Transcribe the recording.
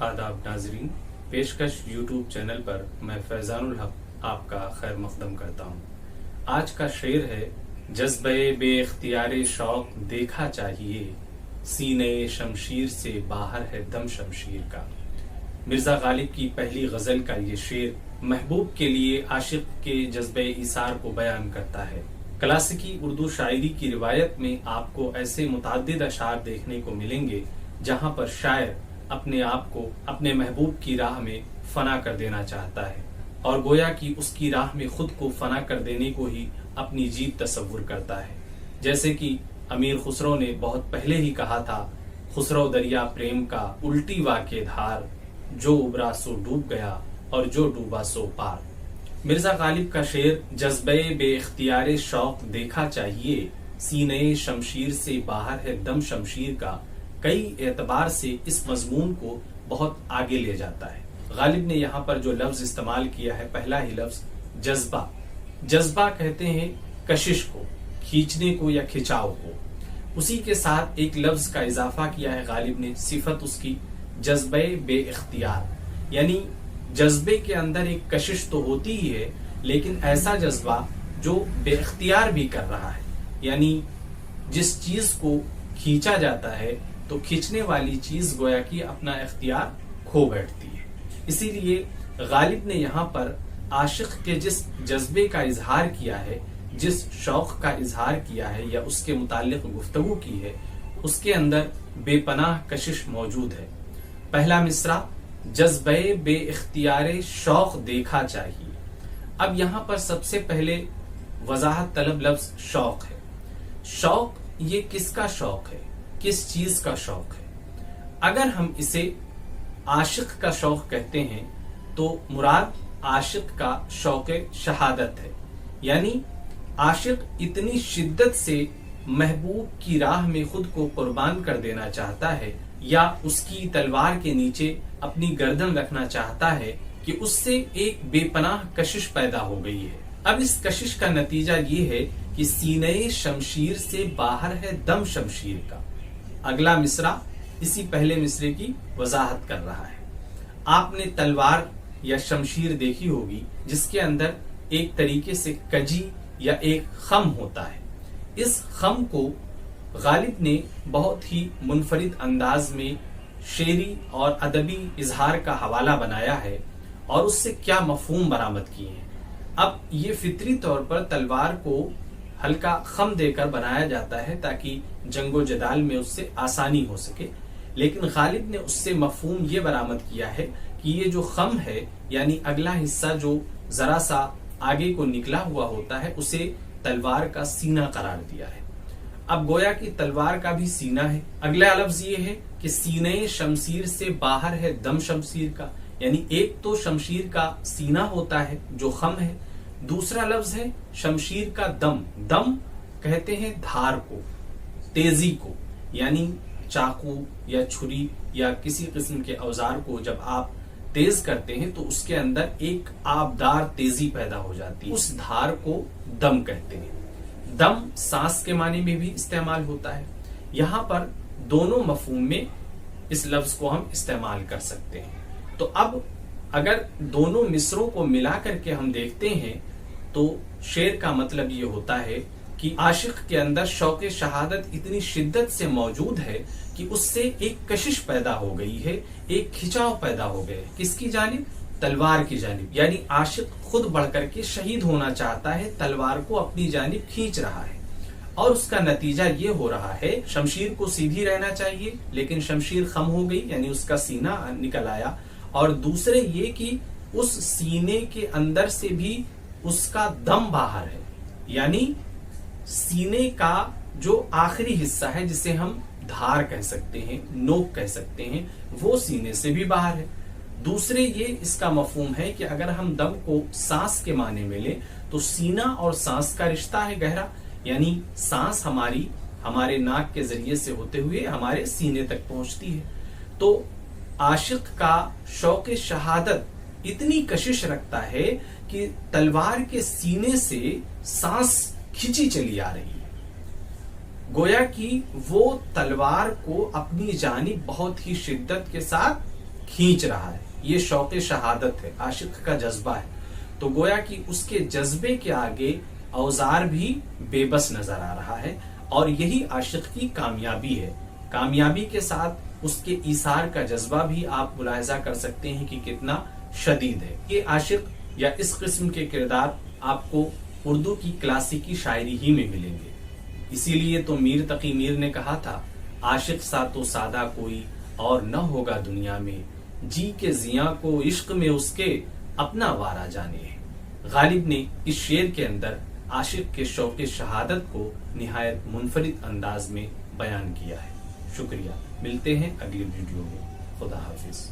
आदाब नाजरीन, पेशकश यूट्यूब चैनल पर मैं फैजानुल हक आपका खैर मकदम करता हूँ। आज का शेर है, जज्बे बेख्तियारे शौक देखा चाहिए, सीने शमशीर से बाहर है दम शमशीर का। मिर्जा गालिब की पहली गजल का ये शेर महबूब के लिए आशिक के जज्बे इसार को बयान करता है। क्लासिकी उर्दू शायरी की रिवायत में आपको ऐसे मुतअद्दिद अशार देखने को मिलेंगे जहां पर शायर अपने आप को अपने महबूब की राह में फना कर देना चाहता है और गोया कि उसकी राह में खुद को फना कर देने को ही अपनी जीत तस्वुर करता है। जैसे कि अमीर खुसरो ने बहुत पहले ही कहा था, खुसरो दरिया प्रेम का उल्टी वाके धार, जो उबरा सो डूब गया और जो डूबा सो पार। मिर्जा गालिब का शेर जज्बे बेख्तियारे शौक देखा चाहिए, सीने शमशीर से बाहर है दम शमशीर का, कई एतबार से इस मजमून को बहुत आगे ले जाता है। गालिब ने यहाँ पर जो लफ्ज इस्तेमाल किया है, पहला ही लफ्ज जज्बा। जज्बा कहते हैं कशिश को, खींचने को या खिंचाव को। उसी के साथ एक लफ्ज का इजाफा किया है गालिब ने, सिफत उसकी जज्बे बेइख्तियार, यानी जज्बे के अंदर एक कशिश तो होती ही है, लेकिन ऐसा जज्बा जो बेइख्तियार भी कर रहा है, यानी जिस चीज को खींचा जाता है तो खींचने वाली चीज गोया कि अपना इख्तियार खो बैठती है। इसीलिए गालिब ने यहाँ पर आशिक के जिस जज्बे का इजहार किया है, जिस शौक का इजहार किया है या उसके मुतालिक गुफ्तगू की है, उसके अंदर बेपनाह कशिश मौजूद है। पहला मिसरा, जज्बे बेइख्तियारे शौक देखा चाहिए। अब यहाँ पर सबसे पहले वजाहत तलब लफ्ज शौक है। शौक ये किसका शौक है, किस चीज का शौक है? अगर हम इसे आशिक का शौक कहते हैं तो मुराद आशिक का शौक शहादत है, यानी आशिक इतनी शिद्दत से महबूब की राह में खुद को कुर्बान कर देना चाहता है या उसकी तलवार के नीचे अपनी गर्दन रखना चाहता है कि उससे एक बेपनाह कशिश पैदा हो गई है। अब इस कशिश का नतीजा ये है कि सीने शमशीर से बाहर है दम शमशीर का। अगला मिसरा इसी पहले मिसरे की वजाहत कर रहा है। आपने तलवार या शमशीर देखी होगी जिसके अंदर एक तरीके से कजी या एक खम होता है। इस खम को गालिब ने बहुत ही मुनफरिद अंदाज में शेरी और अदबी इजहार का हवाला बनाया है और उससे क्या मफहूम बरामद किए हैं। अब ये फितरी तौर पर तलवार को हल्का खम देकर बनाया जाता है ताकि जंगो जदाल में उससे आसानी हो सके, लेकिन गालिब ने उससे मफहूम ये बरामद किया है कि ये जो खम है, यानी अगला हिस्सा जो जरा सा आगे को निकला हुआ होता है, उसे तलवार का सीना करार दिया है। अब गोया कि तलवार का भी सीना है। अगला लफ्ज ये है कि सीने शमशीर से बाहर है दम शमशीर का, यानी एक तो शमशीर का सीना होता है जो खम है, दूसरा लफ्ज है शमशीर का दम। दम कहते हैं धार को, तेजी को, यानी चाकू या छुरी या किसी किस्म के औजार को जब आप तेज करते हैं तो उसके अंदर एक आबदार तेजी पैदा हो जाती है, उस धार को दम कहते हैं। दम सांस के माने में भी इस्तेमाल होता है। यहाँ पर दोनों मफहूम में इस लफ्ज को हम इस्तेमाल कर सकते हैं। तो अब अगर दोनों मिसरों को मिला करके हम देखते हैं तो शेर का मतलब ये होता है कि आशिक के अंदर शौक शहादत इतनी शिद्दत से मौजूद है कि उससे एक कशिश पैदा हो गई है, एक खिंचाव पैदा हो गया। किसकी जानिब? तलवार की जानिब, यानी आशिक खुद बढ़कर के शहीद होना चाहता है, तलवार को अपनी जानिब खींच रहा है और उसका नतीजा ये हो रहा है, शमशीर को सीधी रहना चाहिए लेकिन शमशीर खम हो गई, यानी उसका सीना निकल आया। और दूसरे ये कि उस सीने के अंदर से भी उसका दम बाहर है, यानी सीने का जो आखिरी हिस्सा है जिसे हम धार कह सकते हैं, नोक कह सकते हैं, वो सीने से भी बाहर है। दूसरे ये इसका मफहूम है कि अगर हम दम को सांस के माने में लें तो सीना और सांस का रिश्ता है गहरा, यानी सांस हमारे नाक के जरिए से होते हुए हमारे सीने तक पहुंचती है। तो आशिक का शौक शहादत इतनी कशिश रखता है कि तलवार के सीने से सांस खिंची चली आ रही है, गोया कि वो तलवार को अपनी जानिब बहुत ही शिद्दत के साथ کھینچ رہا ہے، یہ شوق شہادت ہے، عاشق کا جذبہ ہے. تو گویا کہ اس کے جذبے کے آگے اوزار بھی بے بس نظر آ رہا ہے، اور یہی عاشق کی کامیابی ہے. کامیابی کے ساتھ اس کے ایثار کا جذبہ بھی آپ ملاحظہ کر سکتے ہیں کہ کتنا شدید ہے. یہ عاشق یا اس قسم کے کردار آپ کو اردو کی کلاسیکی شاعری ہی میں ملیں گے. اسی لیے تو میر تقی میر نے کہا تھا، عاشق سا تو سادہ کوئی اور نہ ہوگا دنیا میں، جی کے زیاں کو عشق میں اس کے اپنا وارا جانے ہے. غالب نے اس شعر کے اندر عاشق کے شوق شہادت کو نہایت منفرد انداز میں بیان کیا ہے. شکریہ. ملتے ہیں اگلی ویڈیو میں. خدا حافظ.